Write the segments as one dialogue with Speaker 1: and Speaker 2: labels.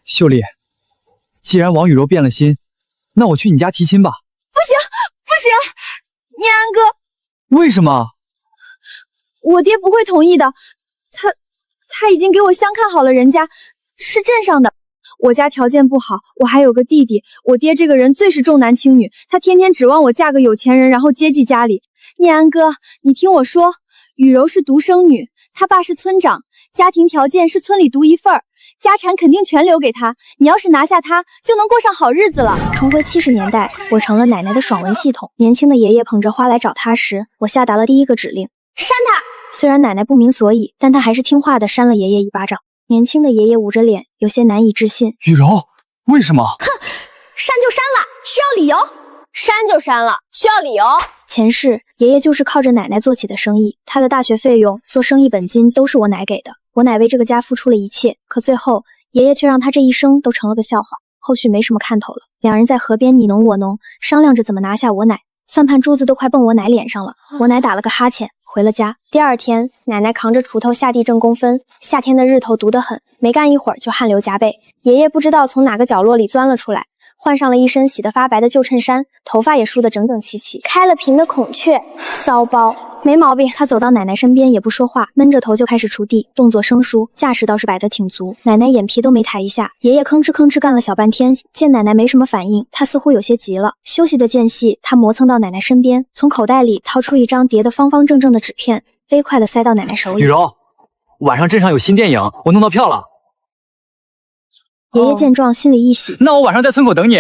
Speaker 1: 秀丽，既然王雨柔变了心，那我去你家提亲吧。
Speaker 2: 不行，不行，念安哥，
Speaker 1: 为什么？
Speaker 2: 我爹不会同意的。他已经给我相看好了人家，是镇上的。我家条件不好，我还有个弟弟。我爹这个人最是重男轻女，他天天指望我嫁个有钱人，然后接济家里。念安哥，你听我说，雨柔是独生女，她爸是村长，家庭条件是村里独一份儿，家产肯定全留给她。你要是拿下她，就能过上好日子了。
Speaker 3: 重回70年代，我成了奶奶的爽文系统。年轻的爷爷捧着花来找她时，我下达了第一个指令：
Speaker 2: 扇他！
Speaker 3: 虽然奶奶不明所以，但她还是听话的扇了爷爷一巴掌。年轻的爷爷捂着脸，有些难以置信。
Speaker 1: 雨柔，为什么？
Speaker 2: 哼，删就删了，需要理由？删就删了，需要理由？
Speaker 3: 前世爷爷就是靠着奶奶做起的生意，他的大学费用、做生意本金都是我奶给的。我奶为这个家付出了一切，可最后爷爷却让他这一生都成了个笑话。后续没什么看头了，两人在河边你侬我侬，商量着怎么拿下我奶，算盘珠子都快蹦我奶脸上了。我奶打了个哈欠，回了家。第二天，奶奶扛着锄头下地正工分，夏天的日头毒得很，没干一会儿就汗流浃背。爷爷不知道从哪个角落里钻了出来，换上了一身洗得发白的旧衬衫，头发也梳得整整齐齐，开了屏的孔雀，骚包，没毛病。他走到奶奶身边也不说话，闷着头就开始锄地，动作生疏，架势倒是摆得挺足。奶奶眼皮都没抬一下，爷爷吭哧吭哧干了小半天，见奶奶没什么反应，他似乎有些急了。休息的间隙，他磨蹭到奶奶身边，从口袋里掏出一张叠得方方正正的纸片，飞快地塞到奶奶手里。
Speaker 1: 雨柔，晚上镇上有新电影，我弄到票了。
Speaker 3: 爷爷见状，心里一喜。
Speaker 1: 那我晚上在村口等你。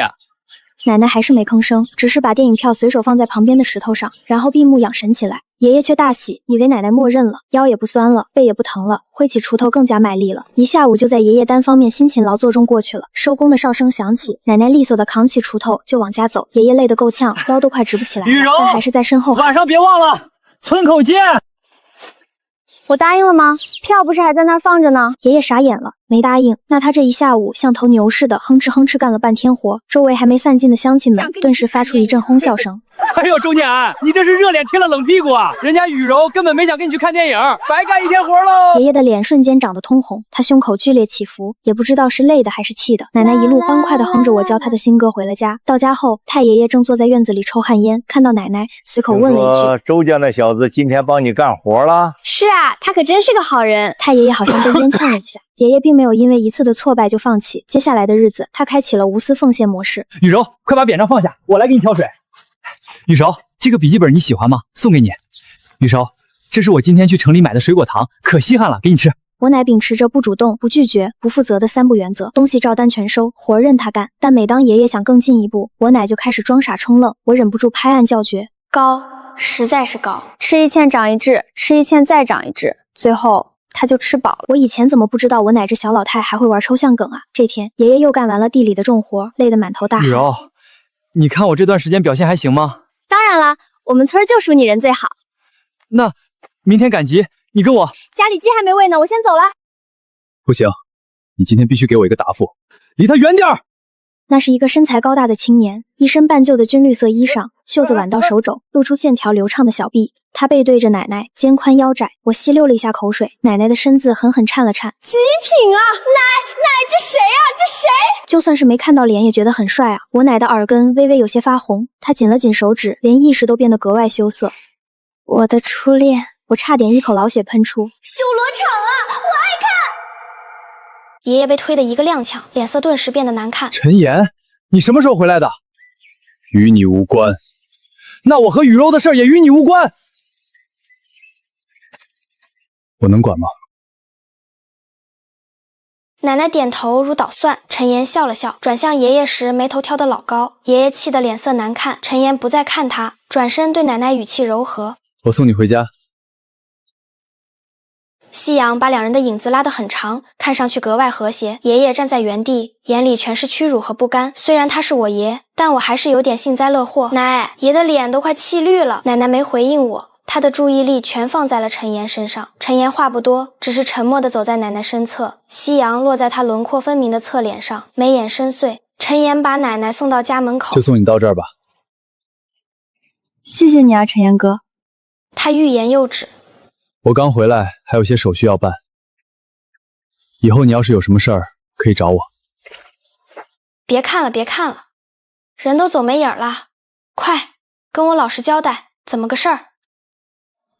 Speaker 3: 奶奶还是没吭声，只是把电影票随手放在旁边的石头上，然后闭目养神起来。爷爷却大喜，以为奶奶默认了，腰也不酸了，背也不疼了，挥起锄头更加卖力了。一下午就在爷爷单方面辛勤劳作中过去了。收工的哨声响起，奶奶利索地扛起锄头就往家走。爷爷累得够呛，腰都快直不起来了，但还是在身后喊：
Speaker 1: 晚上别忘了，村口见。
Speaker 2: 我答应了吗？票不是还在那儿放着呢？
Speaker 3: 爷爷傻眼了，没答应。那他这一下午像头牛似的哼哧哼哧干了半天活，周围还没散尽的乡亲们顿时发出一阵哄笑声。
Speaker 1: 哎呦，周念安，你这是热脸贴了冷屁股啊！人家雨柔根本没想跟你去看电影，白干一天活喽！
Speaker 3: 爷爷的脸瞬间长得通红，他胸口剧烈起伏，也不知道是累的还是气的。奶奶一路欢快地哼着我教她的新歌回了家。到家后，太爷爷正坐在院子里抽旱烟，看到奶奶，随口问了一句：“
Speaker 4: 周家那小子今天帮你干活了？”
Speaker 2: 是啊，他可真是个好人。
Speaker 3: 太爷爷好像被冤呛了一下。爷爷并没有因为一次的挫败就放弃，接下来的日子，他开启了无私奉献模式。
Speaker 1: 雨柔，快把扁杖放下，我来给你挑水。雨柔，这个笔记本你喜欢吗？送给你。雨柔，这是我今天去城里买的水果糖，可稀罕了，给你吃。
Speaker 3: 我奶秉持着不主动、不拒绝、不负责的3不原则，东西照单全收，活任他干。但每当爷爷想更进一步，我奶就开始装傻充愣，我忍不住拍案叫绝：高，实在是高！吃一堑长一智，吃一堑再长一智，最后他就吃饱了。我以前怎么不知道我奶这小老太还会玩抽象梗啊？这天，爷爷又干完了地里的重活，累得满头大汗。
Speaker 1: 雨柔，你看我这段时间表现还行吗？
Speaker 2: 当然啦，我们村就属你人最好。
Speaker 1: 那明天赶集，你跟我。
Speaker 2: 家里鸡还没喂呢，我先走了。
Speaker 1: 不行，你今天必须给我一个答复，离他远点儿。
Speaker 3: 那是一个身材高大的青年，一身半旧的军绿色衣裳，袖子挽到手肘，露出线条流畅的小臂。他背对着奶奶，肩宽腰窄。我吸溜了一下口水，奶奶的身子狠狠颤了颤。
Speaker 2: 极品啊！奶，这谁啊？这谁？
Speaker 3: 就算是没看到脸，也觉得很帅啊！我奶的耳根微微有些发红，她紧了紧手指，连意识都变得格外羞涩。我的初恋，我差点一口老血喷出。
Speaker 2: 修罗场啊！我爱看。
Speaker 3: 爷爷被推得一个踉跄，脸色顿时变得难看。
Speaker 1: 陈岩，你什么时候回来的？与你无关。那我和雨柔的事儿也与你无关。我能管吗？
Speaker 3: 奶奶点头如捣蒜。陈岩笑了笑，转向爷爷时眉头挑得老高。爷爷气得脸色难看。陈岩不再看他，转身对奶奶语气柔和：
Speaker 1: 我送你回家。
Speaker 3: 夕阳把两人的影子拉得很长，看上去格外和谐。爷爷站在原地，眼里全是屈辱和不甘。虽然他是我爷，但我还是有点幸灾乐祸。奶，爷的脸都快气绿了。奶奶没回应我，她的注意力全放在了陈岩身上。陈岩话不多，只是沉默地走在奶奶身侧，夕阳落在他轮廓分明的侧脸上，眉眼深邃。陈岩把奶奶送到家门口，
Speaker 1: 就送你到这儿吧。
Speaker 2: 谢谢你啊，陈岩哥。
Speaker 3: 他欲言又止。
Speaker 1: 我刚回来，还有些手续要办。以后你要是有什么事儿，可以找我。
Speaker 5: 别看了，别看了，人都走没影了，快跟我老实交代，怎么个事儿？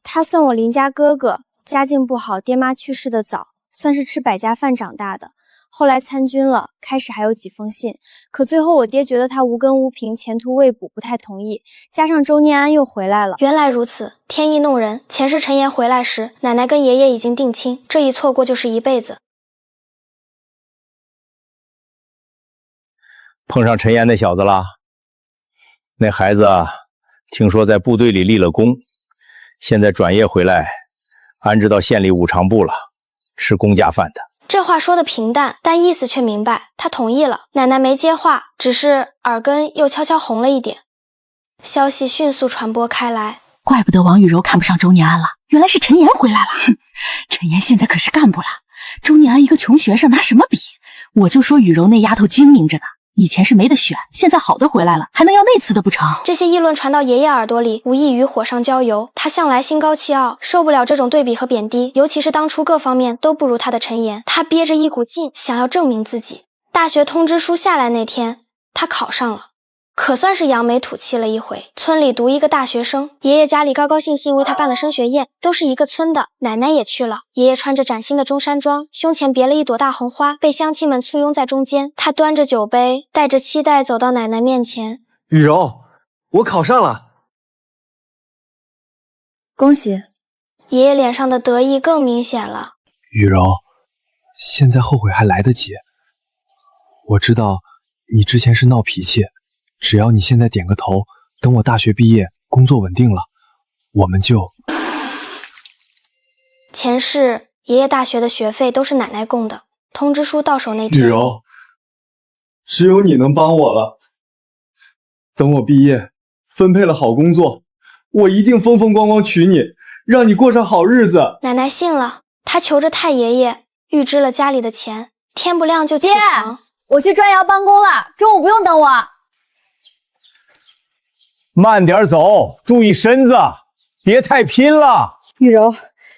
Speaker 2: 他算我邻家哥哥，家境不好，爹妈去世的早，算是吃百家饭长大的。后来参军了，开始还有几封信，可最后我爹觉得他无根无凭，前途未卜，不太同意。加上周念安又回来了，
Speaker 5: 原来如此，天意弄人。前世陈岩回来时，奶奶跟爷爷已经定亲，这一错过就是一辈子。
Speaker 4: 碰上陈岩那小子了。那孩子听说在部队里立了功，现在转业回来，安置到县里五常部了，吃公家饭的。
Speaker 5: 这话说的平淡，但意思却明白，他同意了。奶奶没接话，只是耳根又悄悄红了一点。消息迅速传播开来，
Speaker 6: 怪不得王雨柔看不上周念安了，原来是陈岩回来了。哼，陈岩现在可是干部了，周念安一个穷学生拿什么比？我就说雨柔那丫头精明着呢，以前是没得选，现在好的回来了，还能要那次的不成？
Speaker 5: 这些议论传到爷爷耳朵里，无异于火上浇油。他向来心高气傲，受不了这种对比和贬低，尤其是当初各方面都不如他的陈岩。他憋着一股劲，想要证明自己。大学通知书下来那天，他考上了，可算是扬眉吐气了一回。村里读一个大学生，爷爷家里高高兴兴为他办了升学宴，都是一个村的，奶奶也去了。爷爷穿着崭新的中山装，胸前别了一朵大红花，被乡亲们簇拥在中间。他端着酒杯，带着期待走到奶奶面前。
Speaker 7: 雨柔，我考上了，
Speaker 2: 恭喜！
Speaker 5: 爷爷脸上的得意更明显了。
Speaker 7: 雨柔，现在后悔还来得及。我知道你之前是闹脾气，只要你现在点个头，等我大学毕业，工作稳定了，我们就……
Speaker 5: 前世爷爷大学的学费都是奶奶供的，通知书到手那天，
Speaker 7: 雨柔，只有你能帮我了。等我毕业，分配了好工作，我一定风风光光娶你，让你过上好日子。
Speaker 5: 奶奶信了，她求着太爷爷预支了家里的钱，天不亮就起床。
Speaker 2: 我去砖窑办公了，中午不用等我。
Speaker 4: 慢点走，注意身子，别太拼了。
Speaker 8: 雨柔，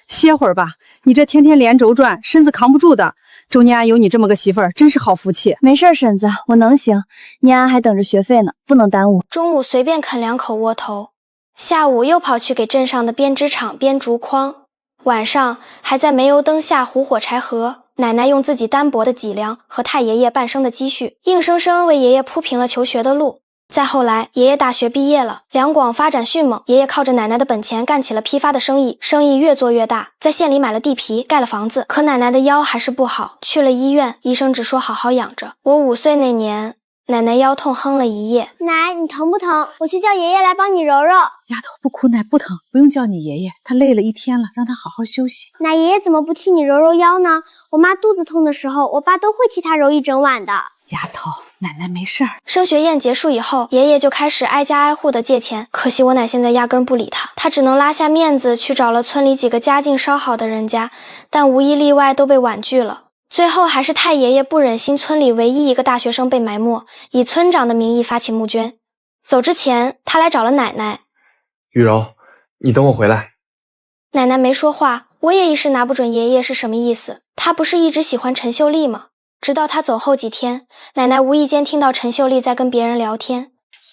Speaker 8: 歇会儿吧，你这天天连轴转，身子扛不住的。周念安有你这么个媳妇儿，真是好福气。
Speaker 2: 没事，婶子，我能行。念安还等着学费呢，不能耽误。
Speaker 5: 中午随便啃2口窝头，下午又跑去给镇上的编织厂编竹筐，晚上还在煤油灯下糊火柴盒。奶奶用自己单薄的脊梁和太爷爷半生的积蓄，硬生生为爷爷铺平了求学的路。再后来，爷爷大学毕业了，两广发展迅猛，爷爷靠着奶奶的本钱干起了批发的生意，生意越做越大，在县里买了地皮，盖了房子。可奶奶的腰还是不好，去了医院，医生只说好好养着。我5岁那年，奶奶腰痛哼了一夜。
Speaker 9: 奶，你疼不疼？我去叫爷爷来帮你揉揉。
Speaker 6: 丫头不哭奶不疼，不用叫你爷爷，他累了一天了，让他好好休息。
Speaker 9: 奶，爷爷怎么不替你揉揉腰呢？我妈肚子痛的时候，我爸都会替她揉一整晚的。
Speaker 6: 丫头，奶奶没事儿。
Speaker 5: 升学宴结束以后，爷爷就开始挨家挨户的借钱，可惜我奶现在压根不理他，他只能拉下面子去找了村里几个家境稍好的人家，但无一例外都被婉拒了。最后还是太爷爷不忍心村里唯一一个大学生被埋没，以村长的名义发起募捐。走之前，他来找了奶奶。
Speaker 7: 雨柔，你等我回来。
Speaker 5: 奶奶没说话，我也一时拿不准爷爷是什么意思。他不是一直喜欢陈秀丽吗？直到他走后几天，奶奶无意间听到陈秀丽在跟别人聊天。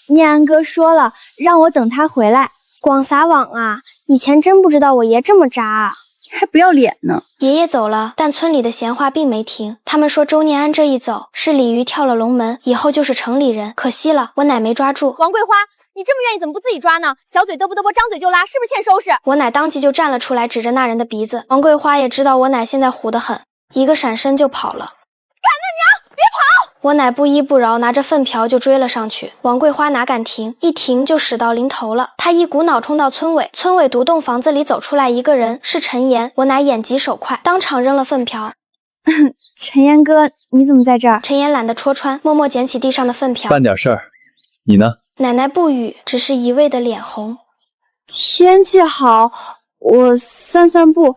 Speaker 2: 念安哥说了，让我等他回来。
Speaker 9: 广撒网啊！以前真不知道我爷这么渣啊，
Speaker 8: 还不要脸呢。
Speaker 5: 爷爷走了，但村里的闲话并没停。他们说周念安这一走，是鲤鱼跳了龙门，以后就是城里人。可惜了，我奶没抓住。
Speaker 2: 王桂花，你这么愿意，怎么不自己抓呢？小嘴嘚啵嘚啵，张嘴就拉，是不是欠收拾？
Speaker 5: 我奶当即就站了出来，指着那人的鼻子。王桂花也知道我奶现在虎得很，一个闪身就跑了。
Speaker 2: 干他娘！别跑！
Speaker 5: 我奶不依不饶，拿着粪瓢就追了上去。王桂花哪敢停，一停就驶到临头了。她一股脑冲到村委，村委独栋房子里走出来一个人，是陈岩。我奶眼疾手快，当场扔了粪瓢。
Speaker 2: 陈岩哥，你怎么在这儿？
Speaker 5: 陈岩懒得戳穿，默默捡起地上的粪瓢。
Speaker 1: 办点事儿，你呢？
Speaker 5: 奶奶不语，只是一味的脸红。
Speaker 2: 天气好，我散散步。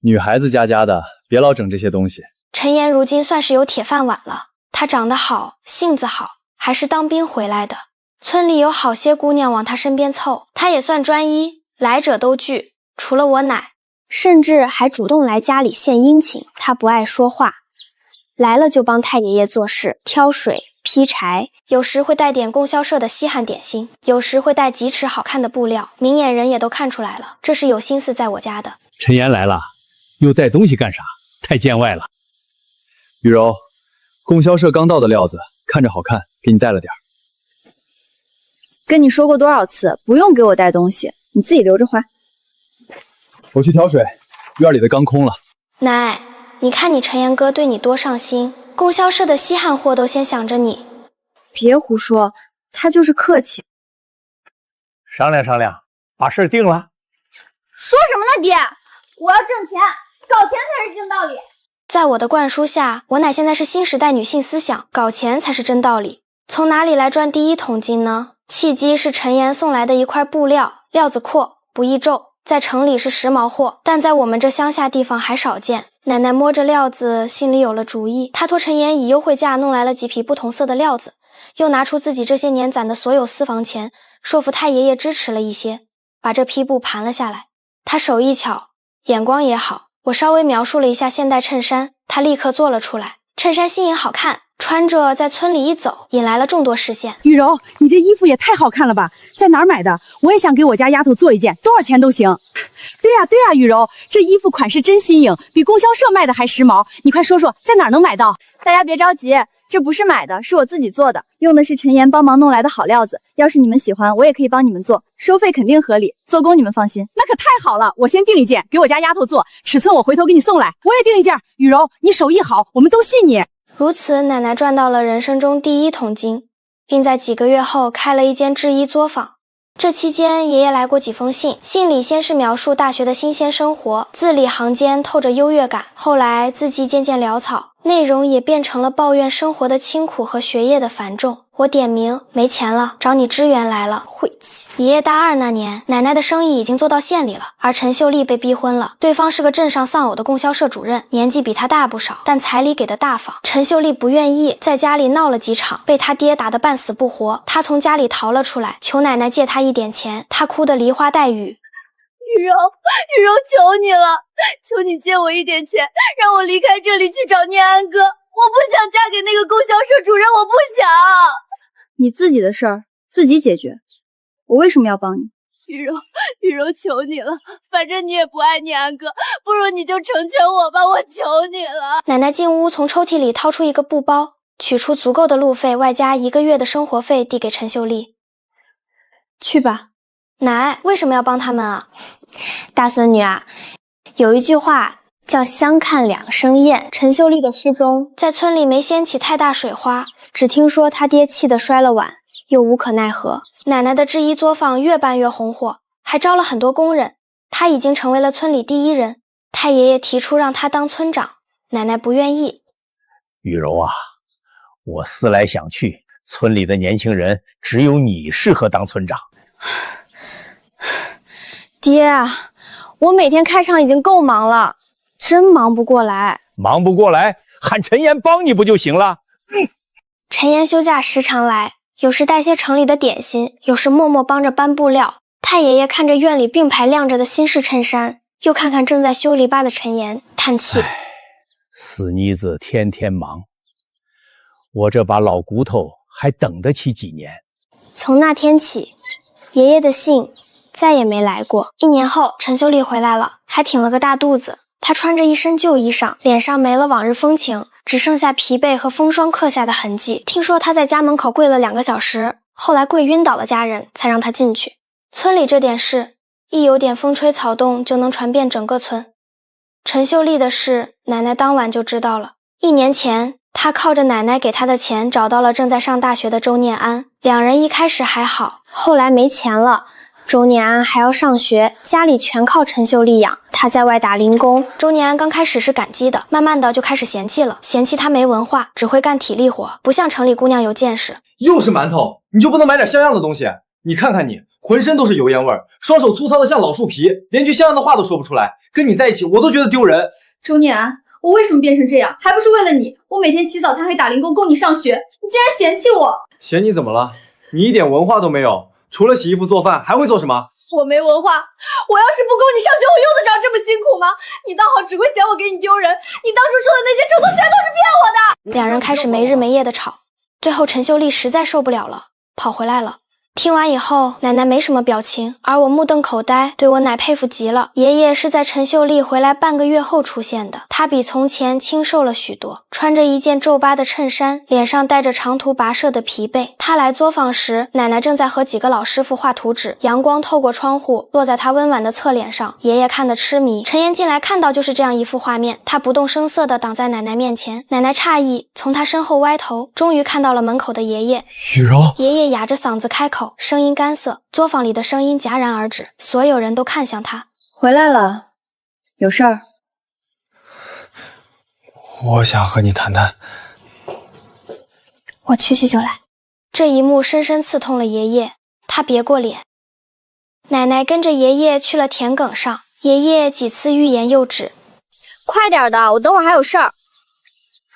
Speaker 1: 女孩子家家的，别老整这些东西。
Speaker 5: 陈岩如今算是有铁饭碗了，他长得好，性子好，还是当兵回来的。村里有好些姑娘往他身边凑，他也算专一，来者都拒，除了我奶，
Speaker 2: 甚至还主动来家里献殷勤。他不爱说话，
Speaker 5: 来了就帮太爷爷做事，挑水、劈柴，有时会带点供销社的稀罕点心，有时会带几尺好看的布料，明眼人也都看出来了，这是有心思在我家的。
Speaker 4: 陈岩来了，又带东西干啥？太见外了。
Speaker 1: 雨柔，供销社刚到的料子，看着好看，给你带了点儿。
Speaker 2: 跟你说过多少次，不用给我带东西，你自己留着花。
Speaker 1: 我去挑水，院里的缸空了。
Speaker 5: 奶，你看你陈岩哥对你多上心，供销社的稀罕货都先想着你。
Speaker 2: 别胡说，他就是客气。
Speaker 4: 商量商量，把事儿定了。
Speaker 9: 说什么呢，爹？我要挣钱，搞钱才是硬道理。
Speaker 5: 在我的灌输下，我奶现在是新时代女性思想，搞钱才是真道理。从哪里来赚第一桶金呢？契机是陈岩送来的一块布料，料子阔，不易皱，在城里是时髦货，但在我们这乡下地方还少见。奶奶摸着料子，心里有了主意。她托陈岩以优惠价弄来了几匹不同色的料子，又拿出自己这些年攒的所有私房钱，说服太爷爷支持了一些，把这批布盘了下来。她手艺巧，眼光也好，我稍微描述了一下现代衬衫，她立刻做了出来。衬衫新颖好看，穿着在村里一走，引来了众多视线。
Speaker 8: 雨柔，你这衣服也太好看了吧，在哪儿买的？我也想给我家丫头做一件，多少钱都行。对呀，雨柔，这衣服款式真新颖，比供销社卖的还时髦。你快说说，在哪儿能买到？
Speaker 2: 大家别着急，这不是买的，是我自己做的，用的是陈岩帮忙弄来的好料子。要是你们喜欢，我也可以帮你们做，收费肯定合理，做工你们放心。
Speaker 8: 那可太好了，我先订一件，给我家丫头做，尺寸我回头给你送来。我也订一件，雨柔，你手艺好，我们都信你。
Speaker 5: 如此，奶奶赚到了人生中第一桶金，并在几个月后开了一间制衣作坊。这期间，爷爷来过几封信，信里先是描述大学的新鲜生活，字里行间透着优越感。后来字迹渐渐潦草，内容也变成了抱怨生活的清苦和学业的繁重。我点名没钱了，找你支援来了。晦气！爷爷大二那年，奶奶的生意已经做到县里了，而陈秀丽被逼婚了。对方是个镇上丧偶的供销社主任，年纪比她大不少，但彩礼给的大方。陈秀丽不愿意，在家里闹了几场，被他爹打得半死不活。她从家里逃了出来，求奶奶借她一点钱。她哭得梨花带雨。
Speaker 2: 雨柔，求你了，求你借我一点钱，让我离开这里去找念安哥。我不想嫁给那个供销社主任，我不想。你自己的事儿自己解决，我为什么要帮你？雨柔，求你了，反正你也不爱念安哥，不如你就成全我吧，我求你了。
Speaker 5: 奶奶进屋，从抽屉里掏出一个布包，取出足够的路费，外加1个月的生活费，递给陈秀丽。
Speaker 2: 去吧。
Speaker 5: 奶，为什么要帮他们啊？
Speaker 9: 大孙女啊，有一句话叫相看两生厌。陈秀丽的失踪
Speaker 5: 在村里没掀起太大水花，
Speaker 9: 只听说她爹气得摔了碗，又无可奈何。
Speaker 5: 奶奶的制衣作坊越办越红火，还招了很多工人。她已经成为了村里第一人。太爷爷提出让她当村长，奶奶不愿意。
Speaker 4: 雨柔啊，我思来想去，村里的年轻人只有你适合当村长。
Speaker 9: 爹啊，我每天开场已经够忙了，真忙不过来。
Speaker 4: 忙不过来，喊陈岩帮你不就行了？
Speaker 5: 陈岩休假时常来，有时带些城里的点心，有时默默帮着搬布料。太爷爷看着院里并排晾着的新式衬衫，又看看正在修篱笆的陈岩，叹气。
Speaker 4: 死妮子天天忙，我这把老骨头还等得起几年？
Speaker 5: 从那天起，爷爷的信再也没来过。1年后，陈秀丽回来了，还挺了个大肚子。她穿着一身旧衣裳，脸上没了往日风情，只剩下疲惫和风霜刻下的痕迹。听说她在家门口跪了2个小时，后来跪晕倒了家人，才让她进去。村里这点事，一有点风吹草动就能传遍整个村。陈秀丽的事，奶奶当晚就知道了。1年前，她靠着奶奶给她的钱找到了正在上大学的周念安，两人一开始还好，
Speaker 9: 后来没钱了，周念安还要上学，家里全靠陈秀丽养，她在外打零工。
Speaker 5: 周念安刚开始是感激的，慢慢的就开始嫌弃了，嫌弃她没文化，只会干体力活，不像城里姑娘有见识。
Speaker 7: 又是馒头，你就不能买点像样的东西？你看看你，浑身都是油烟味儿，双手粗糙的像老树皮，连句像样的话都说不出来。跟你在一起，我都觉得丢人。
Speaker 2: 周念安，我为什么变成这样？还不是为了你！我每天起早贪黑打零工供你上学，你竟然嫌弃我！
Speaker 7: 嫌你怎么了？你一点文化都没有，除了洗衣服做饭，还会做什么？
Speaker 2: 我没文化，我要是不供你上学，我用得着这么辛苦吗？你倒好，只会嫌我给你丢人。你当初说的那些承诺全都是骗我的。
Speaker 5: 两人开始没日没夜的吵，最后陈秀丽实在受不了了，跑回来了。听完以后，奶奶没什么表情，而我目瞪口呆，对我奶佩服极了。爷爷是在陈秀丽回来半个月后出现的，他比从前清瘦了许多，穿着一件皱巴的衬衫，脸上带着长途跋涉的疲惫。他来作坊时，奶奶正在和几个老师傅画图纸，阳光透过窗户落在他温婉的侧脸上，爷爷看得痴迷。陈岩进来看到就是这样一幅画面，他不动声色地挡在奶奶面前，奶奶诧异，从他身后歪头，终于看到了门口的爷爷。
Speaker 7: 雨柔，
Speaker 5: 爷爷哑着嗓子开口，声音干涩，作坊里的声音戛然而止，所有人都看向他。
Speaker 2: 回来了，有事儿？
Speaker 7: 我想和你谈谈。
Speaker 5: 我去就来。这一幕深深刺痛了爷爷，他别过脸。奶奶跟着爷爷去了田埂上，爷爷几次欲言又止。
Speaker 2: 快点的，我等会儿还有事儿。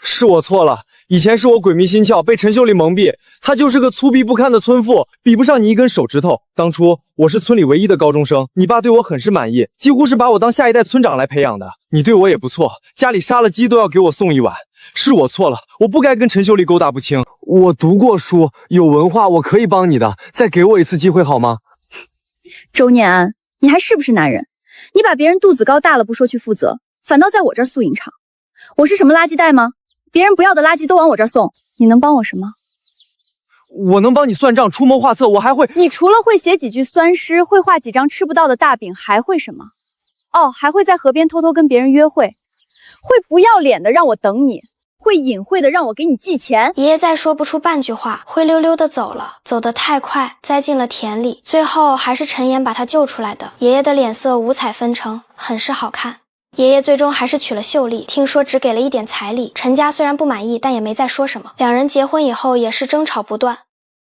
Speaker 7: 是我错了，以前是我鬼迷心窍，被陈秀丽蒙蔽。她就是个粗鄙不堪的村妇，比不上你一根手指头。当初我是村里唯一的高中生，你爸对我很是满意，几乎是把我当下一代村长来培养的。你对我也不错，家里杀了鸡都要给我送一碗。是我错了，我不该跟陈秀丽勾搭不清。我读过书，有文化，我可以帮你的，再给我一次机会好吗？
Speaker 2: 周念安，你还是不是男人？你把别人肚子高大了不说去负责，反倒在我这儿宿营场。我是什么垃圾袋吗？别人不要的垃圾都往我这儿送，你能帮我什么？
Speaker 7: 我能帮你算账、出谋划策，我还会……
Speaker 2: 你除了会写几句酸诗，会画几张吃不到的大饼，还会什么？哦，还会在河边偷偷跟别人约会，会不要脸的让我等你，会隐晦的让我给你寄钱。
Speaker 5: 爷爷再说不出半句话，灰溜溜的走了，走得太快，栽进了田里。最后还是陈岩把他救出来的。爷爷的脸色五彩纷呈，很是好看。爷爷最终还是娶了秀丽，听说只给了一点彩礼。陈家虽然不满意，但也没再说什么。两人结婚以后也是争吵不断。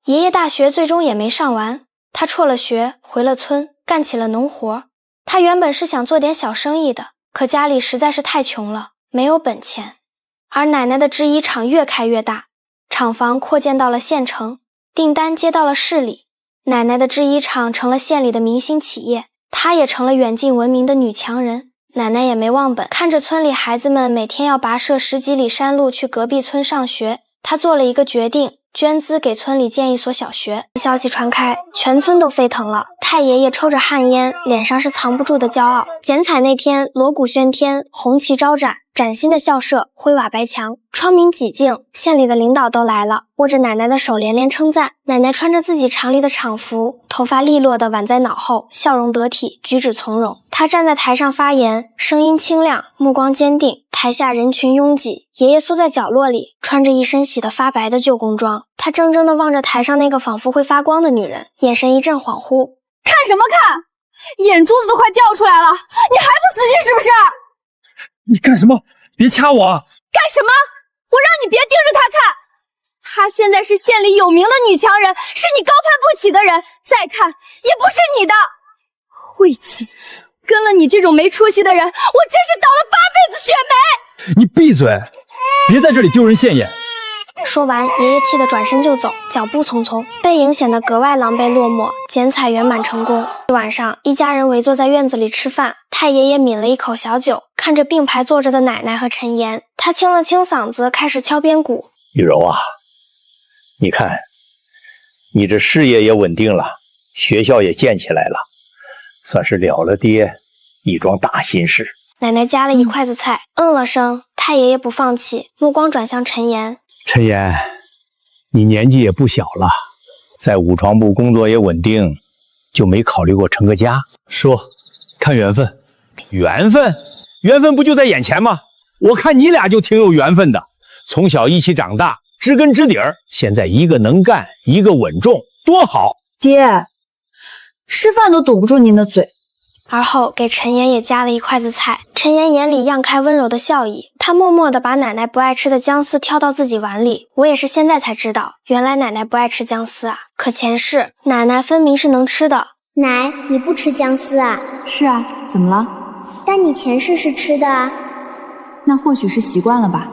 Speaker 5: 爷爷大学最终也没上完，他辍了学，回了村，干起了农活。他原本是想做点小生意的，可家里实在是太穷了，没有本钱。而奶奶的制衣厂越开越大，厂房扩建到了县城，订单接到了市里。奶奶的制衣厂成了县里的明星企业，她也成了远近闻名的女强人。奶奶也没忘本，看着村里孩子们每天要跋涉10几里山路去隔壁村上学，她做了一个决定，捐资给村里建一所小学。消息传开，全村都沸腾了。太爷爷抽着旱烟，脸上是藏不住的骄傲。剪彩那天，锣鼓喧天，红旗招展，崭新的校舍，灰瓦白墙，窗明几净。县里的领导都来了，握着奶奶的手连连称赞。奶奶穿着自己厂里的厂服，头发利落地挽在脑后，笑容得体，举止从容。她站在台上发言，声音清亮，目光坚定。台下人群拥挤，爷爷缩在角落里，穿着一身洗得发白的旧工装。他怔怔地望着台上那个仿佛会发光的女人，眼神一阵恍惚。
Speaker 2: 看什么看？眼珠子都快掉出来了，你还不死心是不是？
Speaker 1: 你干什么？别掐我！
Speaker 2: 干什么？我让你别盯着他看。她现在是县里有名的女强人，是你高攀不起的人，再看也不是你的。晦气，跟了你这种没出息的人，我真是倒了8辈子血霉。
Speaker 1: 你闭嘴，别在这里丢人现眼。
Speaker 5: 说完，爷爷气得转身就走，脚步匆匆，背影显得格外狼狈落寞。剪彩圆满成功。晚上，一家人围坐在院子里吃饭，太爷爷抿了一口小酒，看着并排坐着的奶奶和陈岩，他清了清嗓子，开始敲边鼓。
Speaker 4: 雨柔啊，你看，你这事业也稳定了，学校也建起来了，算是了了爹一桩大心事。
Speaker 5: 奶奶夹了一筷子菜，了声。太爷爷不放弃，目光转向陈岩。
Speaker 4: 陈岩，你年纪也不小了，在武床部工作也稳定，就没考虑过成个家？
Speaker 1: 说，看缘分。
Speaker 4: 缘分？缘分不就在眼前吗？我看你俩就挺有缘分的，从小一起长大，知根知底儿。现在一个能干，一个稳重，多好！
Speaker 2: 爹，吃饭都堵不住您的嘴。
Speaker 5: 而后给陈岩也夹了一筷子菜，陈岩眼里漾开温柔的笑意，他默默地把奶奶不爱吃的姜丝挑到自己碗里。我也是现在才知道，原来奶奶不爱吃姜丝啊，可前世奶奶分明是能吃的。
Speaker 10: 奶，你不吃姜丝啊？
Speaker 8: 是啊，怎么了？
Speaker 10: 但你前世是吃的啊。
Speaker 8: 那或许是习惯了吧。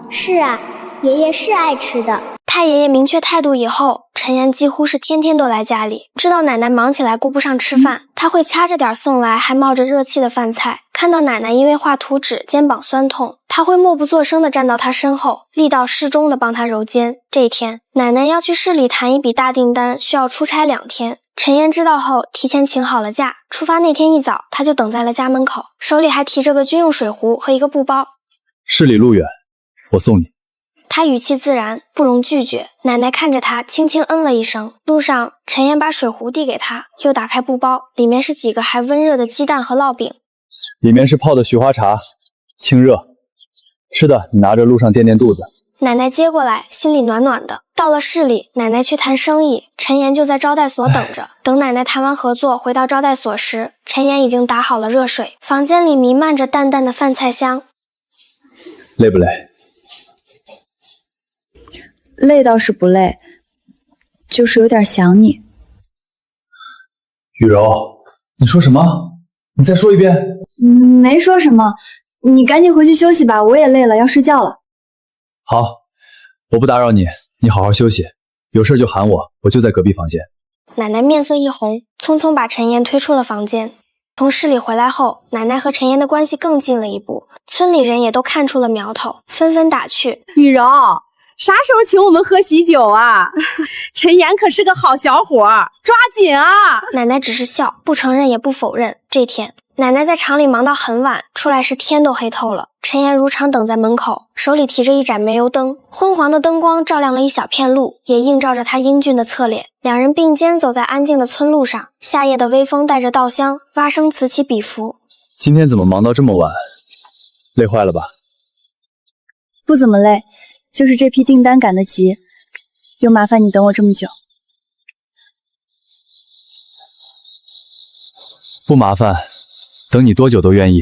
Speaker 10: 是啊，爷爷是爱吃的。
Speaker 5: 太爷爷明确态度以后，陈岩几乎是天天都来家里。知道奶奶忙起来顾不上吃饭，他会掐着点送来还冒着热气的饭菜。看到奶奶因为画图纸肩膀酸痛，他会默不作声地站到她身后，力道适中地帮她揉肩。这一天，奶奶要去市里谈一笔大订单，需要出差2天。陈岩知道后，提前请好了假。出发那天一早，他就等在了家门口，手里还提着个军用水壶和一个布包。
Speaker 1: 市里路远，我送你。
Speaker 5: 他语气自然，不容拒绝。奶奶看着他，轻轻嗯了一声。路上，陈岩把水壶递给他，又打开布包，里面是几个还温热的鸡蛋和烙饼。
Speaker 1: 里面是泡的菊花茶，清热。吃的你拿着，路上垫垫肚子。
Speaker 5: 奶奶接过来，心里暖暖的。到了市里，奶奶去谈生意，陈岩就在招待所等着。等奶奶谈完合作，回到招待所时，陈岩已经打好了热水，房间里弥漫着淡淡的饭菜香。
Speaker 1: 累不累？
Speaker 11: 累倒是不累，就是有点想你。
Speaker 1: 雨柔，你说什么？你再说一遍。
Speaker 2: 没说什么，你赶紧回去休息吧，我也累了，要睡觉了。
Speaker 1: 好，我不打扰你，你好好休息，有事就喊我，我就在隔壁房间。
Speaker 5: 奶奶面色一红，匆匆把陈岩推出了房间。从市里回来后，奶奶和陈岩的关系更近了一步，村里人也都看出了苗头，纷纷打趣：
Speaker 8: 雨柔，啥时候请我们喝喜酒啊？陈岩可是个好小伙，抓紧啊！
Speaker 5: 奶奶只是笑，不承认也不否认。这天，奶奶在厂里忙到很晚，出来时天都黑透了。陈岩如常等在门口，手里提着一盏煤油灯，昏黄的灯光照亮了一小片路，也映照着他英俊的侧脸。两人并肩走在安静的村路上，夏夜的微风带着稻香，蛙声此起彼伏。
Speaker 1: 今天怎么忙到这么晚？累坏了吧？
Speaker 11: 不怎么累，就是这批订单赶得急，又麻烦你等我这么久。
Speaker 1: 不麻烦，等你多久都愿意。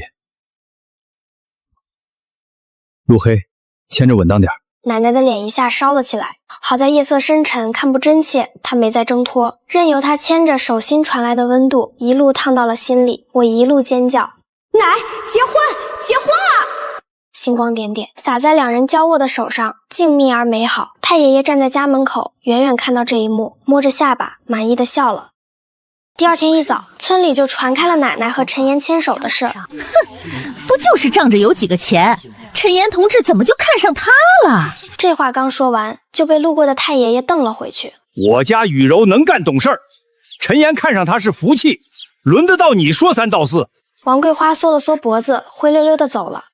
Speaker 1: 路黑，牵着稳当点。
Speaker 5: 奶奶的脸一下烧了起来，好在夜色深沉，看不真切，她没再挣脱，任由她牵着手心传来的温度一路烫到了心里。我一路尖叫：
Speaker 2: 奶，结婚，结婚啊！
Speaker 5: 星光点点洒在两人交握的手上，静谧而美好。太爷爷站在家门口，远远看到这一幕，摸着下巴，满意的笑了。第二天一早，村里就传开了奶奶和陈岩牵手的事儿。
Speaker 6: 哼，不就是仗着有几个钱，陈岩同志怎么就看上他了？
Speaker 5: 这话刚说完，就被路过的太爷爷瞪了回去。
Speaker 4: 我家雨柔能干懂事儿，陈岩看上她是福气，轮得到你说三道四？
Speaker 5: 王桂花缩了缩脖子，灰溜溜的走了。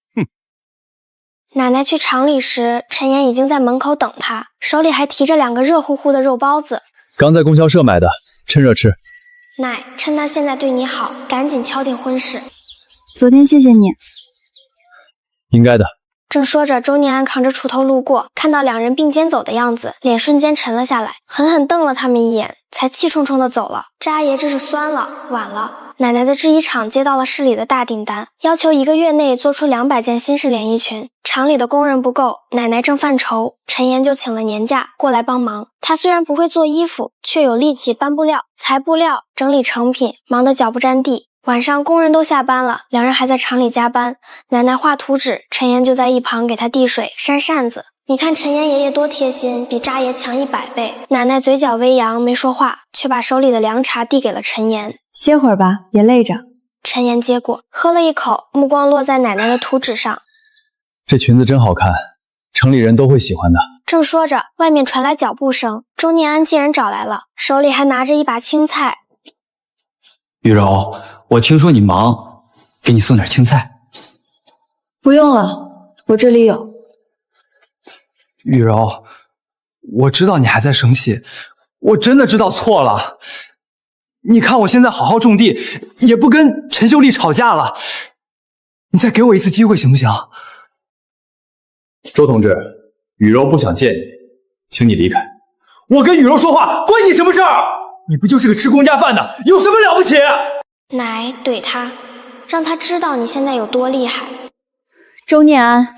Speaker 5: 奶奶去厂里时，陈岩已经在门口等她，手里还提着2个热乎乎的肉包子。
Speaker 1: 刚在供销社买的，趁热吃。
Speaker 5: 奶，趁他现在对你好，赶紧敲定婚事。
Speaker 11: 昨天谢谢你。
Speaker 1: 应该的。
Speaker 5: 正说着，周念安扛着锄头路过，看到两人并肩走的样子，脸瞬间沉了下来，狠狠瞪了他们一眼，才气冲冲的走了。渣爷这是酸了，晚了。奶奶的制衣厂接到了市里的大订单，要求1个月内做出200件新式连衣裙。厂里的工人不够，奶奶正犯愁，陈岩就请了年假过来帮忙。他虽然不会做衣服，却有力气搬布料、裁布料、整理成品，忙得脚不沾地。晚上工人都下班了，两人还在厂里加班。奶奶画图纸，陈岩就在一旁给她递水、扇扇子。你看陈岩爷爷多贴心，比渣爷强100倍。奶奶嘴角微扬，没说话，却把手里的凉茶递给了陈岩。
Speaker 11: 歇会儿吧，别累着。
Speaker 5: 陈岩接过，喝了一口，目光落在奶奶的图纸上。
Speaker 1: 这裙子真好看，城里人都会喜欢的。
Speaker 5: 正说着，外面传来脚步声，周念安竟然找来了，手里还拿着一把青菜。
Speaker 1: 雨柔，我听说你忙，给你送点青菜。
Speaker 11: 不用了，我这里有。
Speaker 7: 雨柔，我知道你还在生气，我真的知道错了。你看我现在好好种地，也不跟陈秀丽吵架了，你再给我一次机会行不行？
Speaker 1: 周同志，雨柔不想见你，请你离开。
Speaker 7: 我跟雨柔说话关你什么事儿？你不就是个吃公家饭的，有什么了不起？
Speaker 5: 奶怼他，让他知道你现在有多厉害。
Speaker 11: 周念安，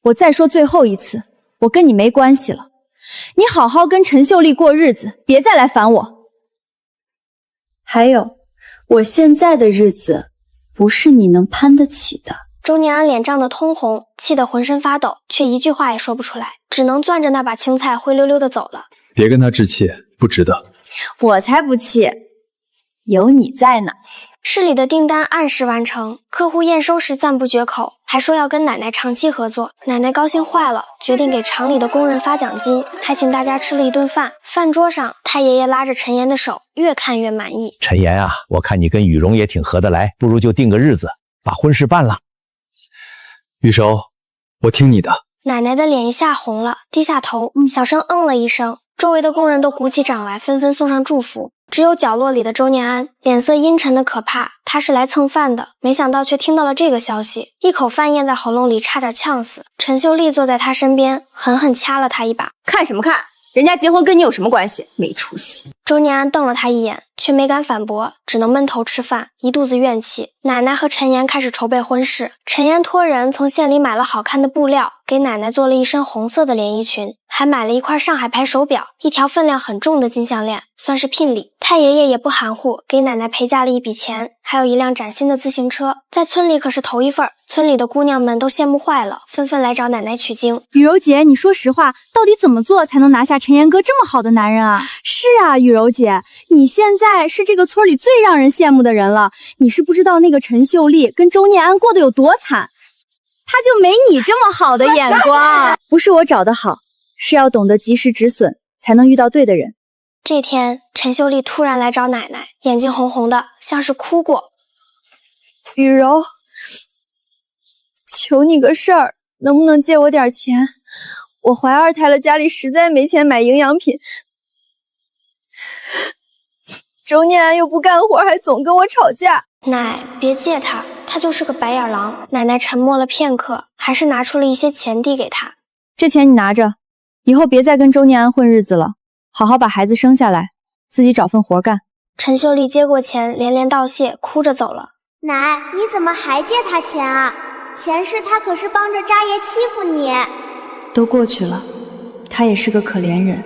Speaker 11: 我再说最后一次，我跟你没关系了，你好好跟陈秀丽过日子，别再来烦我。还有，我现在的日子不是你能攀得起的。
Speaker 5: 周念安脸涨得通红，气得浑身发抖，却一句话也说不出来，只能攥着那把青菜灰溜溜的走了。
Speaker 7: 别跟他置气，不值得。
Speaker 11: 我才不气，有你在呢。
Speaker 5: 市里的订单按时完成，客户验收时赞不绝口，还说要跟奶奶长期合作。奶奶高兴坏了，决定给厂里的工人发奖金，还请大家吃了一顿饭。饭桌上，太爷爷拉着陈岩的手，越看越满意。
Speaker 4: 陈岩啊，我看你跟雨荣也挺合得来，不如就定个日子，把婚事办了。
Speaker 7: 玉熟，我听你的。
Speaker 5: 奶奶的脸一下红了，低下头，小声了一声。周围的工人都鼓起掌来，纷纷送上祝福。只有角落里的周念安脸色阴沉的可怕，他是来蹭饭的，没想到却听到了这个消息，一口饭咽在喉咙里，差点呛死。陈秀丽坐在他身边，狠狠掐了他一把。
Speaker 8: 看什么看？人家结婚跟你有什么关系？没出息！
Speaker 5: 周念安瞪了他一眼，却没敢反驳，只能闷头吃饭，一肚子怨气。奶奶和陈岩开始筹备婚事，陈岩托人从县里买了好看的布料，给奶奶做了一身红色的连衣裙，还买了一块上海牌手表，一条分量很重的金项链，算是聘礼。太爷爷也不含糊，给奶奶陪嫁了一笔钱，还有一辆崭新的自行车，在村里可是头一份。村里的姑娘们都羡慕坏了，纷纷来找奶奶取经。
Speaker 2: 雨柔姐，你说实话，到底怎么做才能拿下陈岩哥这么好的男人啊？是啊，雨柔姐，你现在是这个村里最让人羡慕的人了。你是不知道那个陈秀丽跟周念安过得有多惨，他就没你这么好的眼光。不是我找得好，是要懂得及时止损，才能遇到对的人。
Speaker 5: 这天，陈秀丽突然来找奶奶，眼睛红红的，像是哭过。
Speaker 2: 雨柔，求你个事儿，能不能借我点钱？我怀二胎了，家里实在没钱买营养品。周念安又不干活，还总跟我吵架。
Speaker 5: 奶，别借他，他就是个白眼狼。奶奶沉默了片刻，还是拿出了一些钱递给他。
Speaker 2: 这钱你拿着，以后别再跟周念安混日子了，好好把孩子生下来，自己找份活干。
Speaker 5: 陈秀丽接过钱，连连道谢，哭着走了。
Speaker 10: 奶，你怎么还借他钱啊？前世他可是帮着渣爷欺负你。
Speaker 11: 都过去了，他也是个可怜人。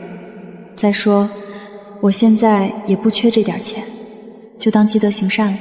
Speaker 11: 再说，我现在也不缺这点钱，就当积德行善了。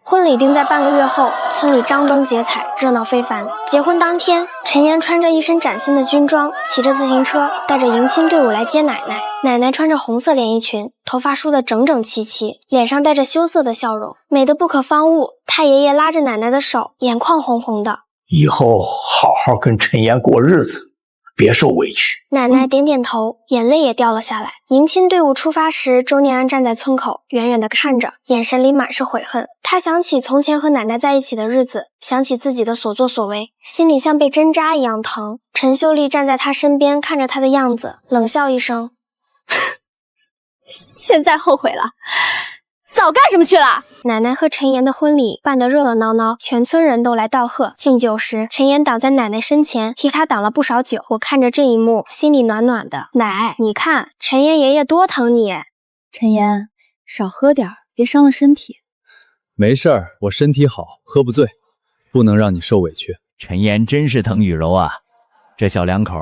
Speaker 5: 婚礼定在半个月后，村里张灯结彩，热闹非凡。结婚当天，陈岩穿着一身崭新的军装，骑着自行车，带着迎亲队伍来接奶奶。奶奶穿着红色连衣裙，头发梳得整整齐齐，脸上带着羞涩的笑容，美得不可方物。太爷爷拉着奶奶的手，眼眶红红的。
Speaker 4: 以后好好跟陈岩过日子，别受委屈。
Speaker 5: 奶奶点点头，眼泪也掉了下来。迎亲队伍出发时，周念安站在村口，远远地看着，眼神里满是悔恨。他想起从前和奶奶在一起的日子，想起自己的所作所为，心里像被针扎一样疼。陈秀丽站在他身边，看着他的样子，冷笑一声：
Speaker 2: 现在后悔了，早干什么去了？
Speaker 5: 奶奶和陈岩的婚礼办得热热闹闹，全村人都来道贺。敬酒时，陈岩挡在奶奶身前，替她挡了不少酒。我看着这一幕，心里暖暖的。奶，你看陈岩爷爷多疼你。
Speaker 2: 陈岩，少喝点，别伤了身体。
Speaker 1: 没事儿，我身体好，喝不醉，不能让你受委屈。
Speaker 12: 陈岩真是疼雨柔啊，这小两口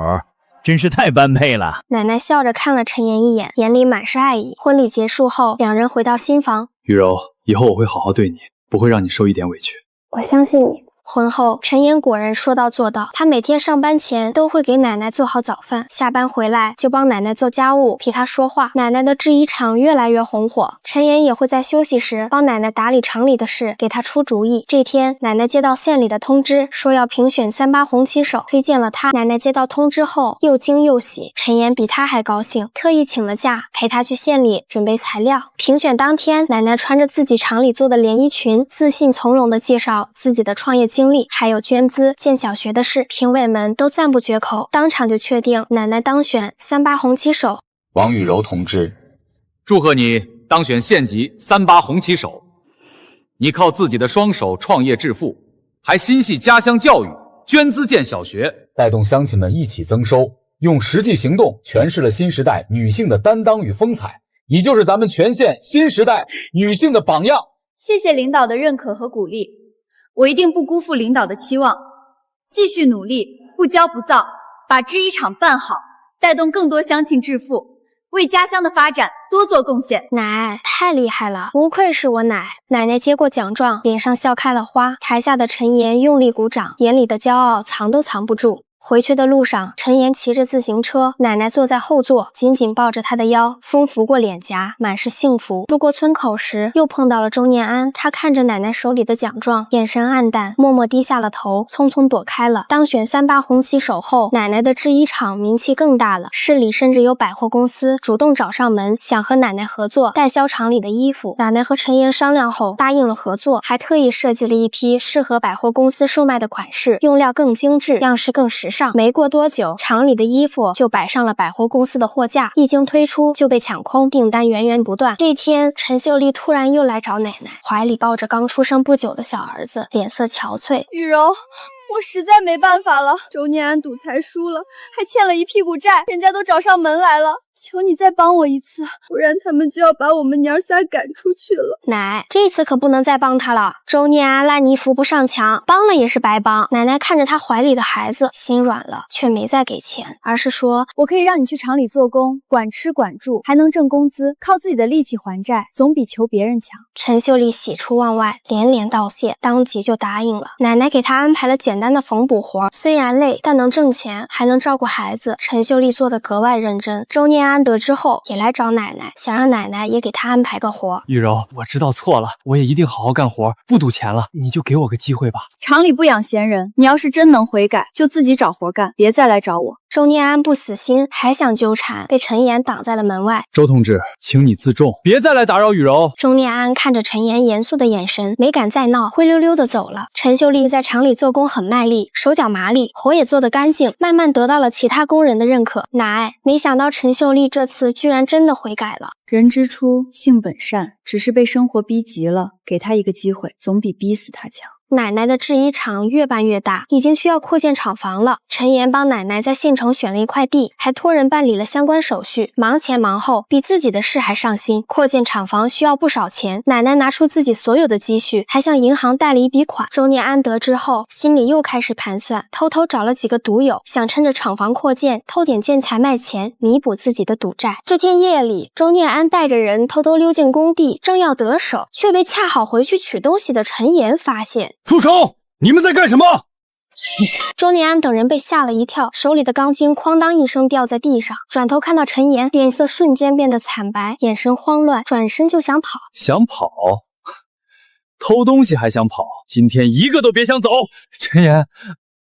Speaker 12: 真是太般配了。
Speaker 5: 奶奶笑着看了陈岩一眼，眼里满是爱意。婚礼结束后，两人回到新房。
Speaker 7: 雨柔，以后我会好好对你，不会让你受一点委屈。
Speaker 5: 我相信你。婚后，陈岩果然说到做到。他每天上班前都会给奶奶做好早饭，下班回来就帮奶奶做家务，替她说话。奶奶的制衣厂越来越红火，陈岩也会在休息时帮奶奶打理厂里的事，给她出主意。这天，奶奶接到县里的通知，说要评选38红旗手，推荐了她。奶奶接到通知后，又惊又喜。陈岩比她还高兴，特意请了假，陪她去县里准备材料。评选当天，奶奶穿着自己厂里做的连衣裙，自信从容地介绍自己的创业经历，还有捐资建小学的事，评委们都赞不绝口，当场就确定奶奶当选38红旗手。
Speaker 13: 王雨柔同志，
Speaker 14: 祝贺你当选县级38红旗手！你靠自己的双手创业致富，还心系家乡教育，捐资建小学，带动乡亲们一起增收，用实际行动诠释了新时代女性的担当与风采，你就是咱们全县新时代女性的榜样。
Speaker 11: 谢谢领导的认可和鼓励，我一定不辜负领导的期望，继续努力，不骄不躁，把制衣厂办好，带动更多乡亲致富，
Speaker 13: 为家乡的发展多做贡献。
Speaker 5: 奶太厉害了，不愧是我奶。奶奶接过奖状，脸上笑开了花。台下的陈岩用力鼓掌，眼里的骄傲藏都藏不住。回去的路上，陈岩骑着自行车，奶奶坐在后座，紧紧抱着他的腰，风拂过脸颊，满是幸福。路过村口时，又碰到了周念安，他看着奶奶手里的奖状，眼神黯淡，默默低下了头，匆匆躲开了。当选38红旗手后，奶奶的制衣厂名气更大了，市里甚至有百货公司主动找上门，想和奶奶合作代销厂里的衣服。奶奶和陈岩商量后答应了合作，还特意设计了一批适合百货公司售卖的款式，用料更精致，样式更时尚。没过多久，厂里的衣服就摆上了百货公司的货架，一经推出就被抢空，订单源源不断。这天，陈秀丽突然又来找奶奶，怀里抱着刚出生不久的小儿子，脸色憔悴。
Speaker 2: 雨柔，我实在没办法了，周念安赌财输了，还欠了一屁股债，人家都找上门来了，求你再帮我一次，不然他们就要把我们娘仨赶出去了。
Speaker 5: 奶，这次可不能再帮他了。周念安烂泥扶不上墙，帮了也是白帮。奶奶看着他怀里的孩子，心软了，却没再给钱，而是说，
Speaker 2: 我可以让你去厂里做工，管吃管住，还能挣工资，靠自己的力气还债，总比求别人强。
Speaker 5: 陈秀丽喜出望外，连连道谢，当即就答应了。奶奶给她安排了简单的缝补活，虽然累，但能挣钱，还能照顾孩子。陈秀丽做得格外认真。周念安得知后也来找奶奶，想让奶奶也给他安排个活。
Speaker 1: 雨柔，我知道错了，我也一定好好干活，不赌钱了。你就给我个机会吧。
Speaker 2: 厂里不养闲人，你要是真能悔改，就自己找活干，别再来找我。
Speaker 5: 周念安不死心，还想纠缠，被陈岩挡在了门外。
Speaker 1: 周同志，请你自重，别再来打扰雨柔。
Speaker 5: 周念安看着陈岩严肃的眼神，没敢再闹，灰溜溜的走了。陈秀丽在厂里做工很卖力，手脚麻利，活也做得干净，慢慢得到了其他工人的认可。奶，没想到陈秀丽这次居然真的悔改了。
Speaker 11: 人之初，性本善，只是被生活逼急了，给他一个机会，总比逼死他强。
Speaker 5: 奶奶的制衣厂越办越大，已经需要扩建厂房了。陈岩帮奶奶在县城选了一块地，还托人办理了相关手续，忙前忙后，比自己的事还上心。扩建厂房需要不少钱，奶奶拿出自己所有的积蓄，还向银行贷了一笔款。周念安得知后，心里又开始盘算，偷偷找了几个赌友，想趁着厂房扩建，偷点建材卖钱，弥补自己的赌债。这天夜里，周念安带着人偷偷溜进工地，正要得手，却被恰好回去取东西的陈岩发现。
Speaker 4: 住手！你们在干什么？
Speaker 5: 周念安等人被吓了一跳，手里的钢筋哐当一声掉在地上，转头看到陈岩，脸色瞬间变得惨白，眼神慌乱，转身就想跑。
Speaker 1: 想跑？偷东西还想跑？今天一个都别想走！陈岩，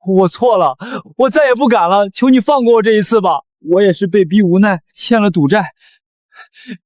Speaker 1: 我错了，我再也不敢了，求你放过我这一次吧。我也是被逼无奈，欠了赌债，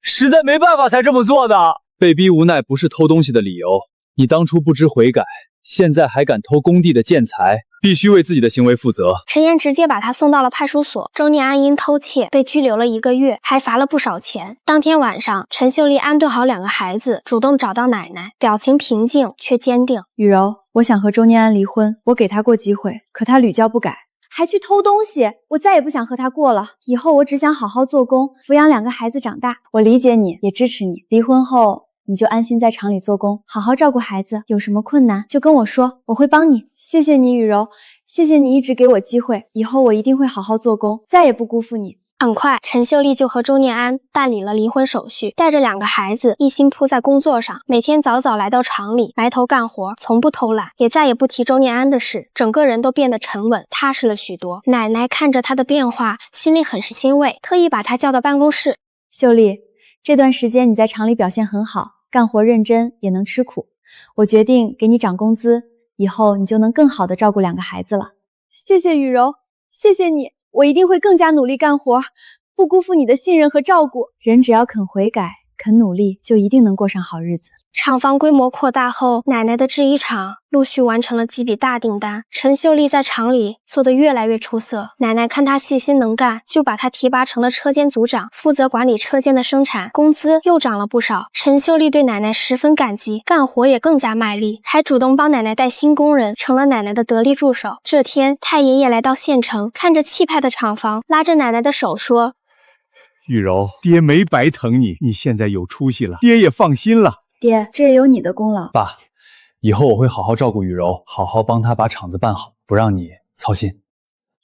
Speaker 1: 实在没办法才这么做的。被逼无奈不是偷东西的理由，你当初不知悔改，现在还敢偷工地的建材，必须为自己的行为负责。
Speaker 5: 陈岩直接把他送到了派出所。周念安因偷窃被拘留了1个月，还罚了不少钱。当天晚上，陈秀丽安顿好2个孩子，主动找到奶奶，表情平静却坚定。
Speaker 11: 雨柔，我想和周念安离婚，我给他过机会，可他屡教不改，
Speaker 2: 还去偷东西，我再也不想和他过了。以后我只想好好做工，抚养2个孩子长大。
Speaker 11: 我理解你，也支持你。离婚后你就安心在厂里做工，好好照顾孩子，有什么困难就跟我说，我会帮你。
Speaker 2: 谢谢你，雨柔，谢谢你一直给我机会，以后我一定会好好做工，再也不辜负你。
Speaker 5: 很快，陈秀丽就和周念安办理了离婚手续，带着2个孩子一心扑在工作上，每天早早来到厂里埋头干活，从不偷懒，也再也不提周念安的事，整个人都变得沉稳踏实了许多。奶奶看着他的变化，心里很是欣慰，特意把他叫到办公室。
Speaker 11: 秀丽，这段时间你在厂里表现很好，干活认真，也能吃苦，我决定给你涨工资，以后你就能更好的照顾2个孩子了。
Speaker 2: 谢谢雨柔，谢谢你，我一定会更加努力干活，不辜负你的信任和照顾。
Speaker 11: 人只要肯悔改，肯努力，就一定能过上好日子。
Speaker 5: 厂房规模扩大后，奶奶的制衣厂陆续完成了几笔大订单。陈秀丽在厂里做得越来越出色，奶奶看她细心能干，就把她提拔成了车间组长，负责管理车间的生产，工资又涨了不少。陈秀丽对奶奶十分感激，干活也更加卖力，还主动帮奶奶带新工人，成了奶奶的得力助手。这天，太爷爷来到县城，看着气派的厂房，拉着奶奶的手说：
Speaker 4: 雨柔，爹没白疼你，你现在有出息了，爹也放心了。
Speaker 11: 爹，这也有你的功劳。
Speaker 1: 爸，以后我会好好照顾雨柔，好好帮她把厂子办好，不让你操心。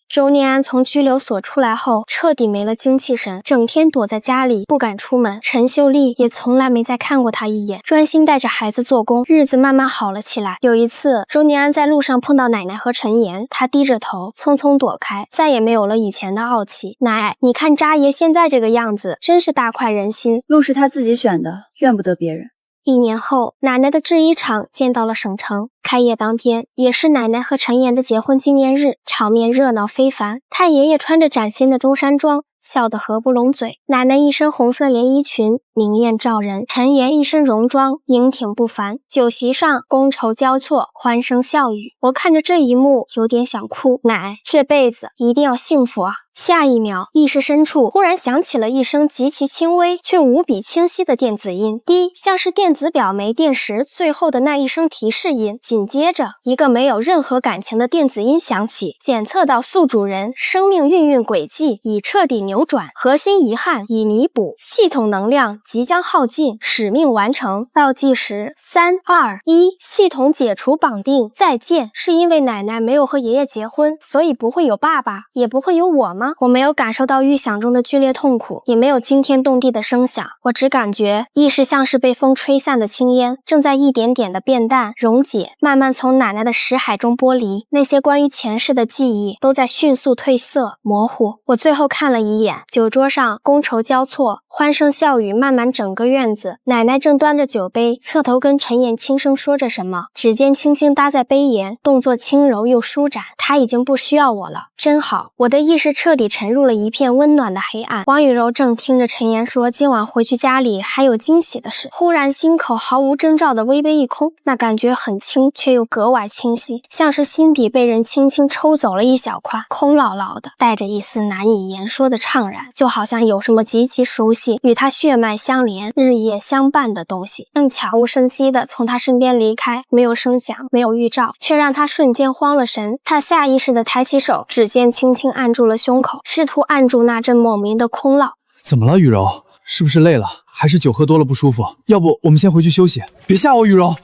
Speaker 5: 周念安从拘留所出来后，彻底没了精气神，整天躲在家里，不敢出门。陈秀丽也从来没再看过他一眼，专心带着孩子做工，日子慢慢好了起来。有一次，周念安在路上碰到奶奶和陈岩，他低着头，匆匆躲开，再也没有了以前的傲气。奶，你看渣爷现在这个样子，真是大快人心。
Speaker 11: 路是他自己选的，怨不得别人。
Speaker 5: 1年后，奶奶的制衣厂见到了省城。开业当天，也是奶奶和陈岩的结婚纪念日，场面热闹非凡。太爷爷穿着崭新的中山装，笑得合不拢嘴。奶奶一身红色连衣裙，明艳照人；陈岩一身戎装，英挺不凡。酒席上觥筹交错，欢声笑语。我看着这一幕，有点想哭。奶，这辈子一定要幸福啊！下一秒，意识深处忽然响起了一声极其轻微却无比清晰的电子音，滴，像是电子表没电时最后的那一声提示音。紧接着，一个没有任何感情的电子音响起，检测到宿主人生命运运轨迹已彻底扭转，核心遗憾已弥补，系统能量即将耗尽，使命完成。倒计时3、2、1，系统解除绑定，再见。是因为奶奶没有和爷爷结婚，所以不会有爸爸，也不会有我吗？我没有感受到预想中的剧烈痛苦，也没有惊天动地的声响，我只感觉意识像是被风吹散的青烟，正在一点点的变淡、溶解，慢慢从奶奶的识海中剥离。那些关于前世的记忆都在迅速褪色、模糊。我最后看了一眼酒桌上，觥筹交错，欢声笑语漫满整个院子。奶奶正端着酒杯，侧头跟陈岩轻声说着什么，指尖轻轻搭在杯沿，动作轻柔又舒展。她已经不需要我了，真好。我的意识彻底沉入了一片温暖的黑暗。王雨柔正听着陈岩说今晚回去家里还有惊喜的事，忽然心口毫无征兆的微微一空，那感觉很轻却又格外清晰，像是心底被人轻轻抽走了一小块，空落落的，带着一丝难以言说的怅然，就好像有什么极其熟悉与他血脉相连、日夜相伴的东西正悄无声息地从他身边离开，没有声响，没有预兆，却让他瞬间慌了神。他下意识地抬起手，指尖轻轻按住了胸口，试图按住那阵莫名的空落。
Speaker 7: 怎么了，雨柔？是不是累了？还是酒喝多了不舒服？要不我们先回去休息？别吓我，雨柔！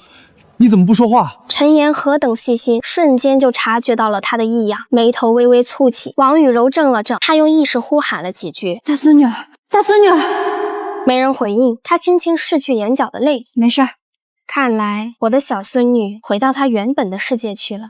Speaker 7: 你怎么不说话？
Speaker 5: 陈岩何等细心，瞬间就察觉到了他的异样，眉头微微蹙起。王雨柔怔了怔，他用意识呼喊了几句：“
Speaker 11: 大孙女，大孙女！”
Speaker 5: 没人回应，他轻轻拭去眼角的泪。
Speaker 11: 没事儿。
Speaker 5: 看来我的小孙女回到她原本的世界去了。